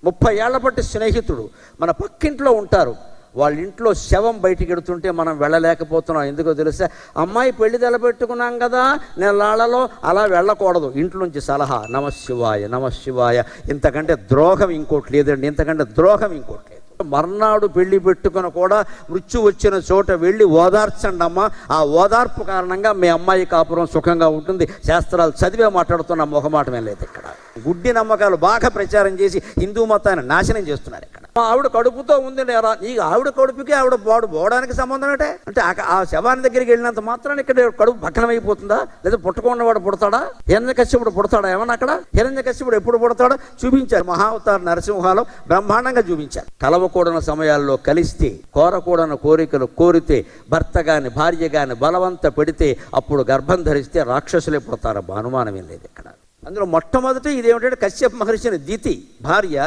30 ఏళ్ల బట్టి స్నేహితుడు, మన పక్కింట్లో ఉంటారు. వాళ్ళ ఇంట్లో శవం బయటికి ఎడుతుంటే మనం వెళ్ళలేకపోతున్నాం. ఎందుకో తెలుసా? అమ్మాయి పెళ్లి తెలబెట్టుకున్నాం కదా, నెలాళ్ళలో అలా వెళ్ళకూడదు. ఇంట్లోంచి సలహా, నమశివాయ నమశివాయ. ఇంతకంటే ద్రోహం ఇంకోటి లేదండి, ఇంతకంటే ద్రోహం ఇంకోటి లేదు. మర్నాడు పెళ్లి పెట్టుకుని కూడా మృత్యు వచ్చిన చోట వెళ్ళి ఓదార్చండి అమ్మ, ఆ ఓదార్పు కారణంగా మీ అమ్మాయి కాపురం సుఖంగా ఉంటుంది. శాస్త్రాలు చదివే మాట్లాడుతున్న మొహమాటమే లేదు ఇక్కడ. గుడ్డి నమ్మకాలు బాగా ప్రచారం చేసి హిందూ మతాన్ని నాశనం చేస్తున్నారు ఇక్కడ. ఆవిడ కడుపుతో ఉంది లేరా, నీకు ఆవిడ కడుపుకి ఆవిడ పోవడానికి సంబంధం ఏంటే? అంటే ఆ శవాన్ని దగ్గరికి వెళ్ళినంత మాత్రాన్ని ఇక్కడ కడుపు భగ్నమైపోతుందా? లేదా పుట్టకున్నవాడు పుడతాడా? హిరణ్యకశ్యపుడు పుడతాడా ఏమన్నా అక్కడ? హిరణ్యకశ్యపుడు ఎప్పుడు పుడతాడో చూపించారు. మహావతార నరసింహాలో బ్రహ్మాండంగా చూపించారు. కలవకూడని సమయాల్లో కలిస్తే, కోరకూడని కోరికలు కోరితే, భర్త గాని భార్య గాని బలవంత పెడితే అప్పుడు గర్భం ధరిస్తే రాక్షసులే పుడతారు. అనుమానం ఏం లేదు ఇక్కడ. అందులో మొట్టమొదటి ఇదేమిటంటే కశ్యప మహర్షిని దితి భార్య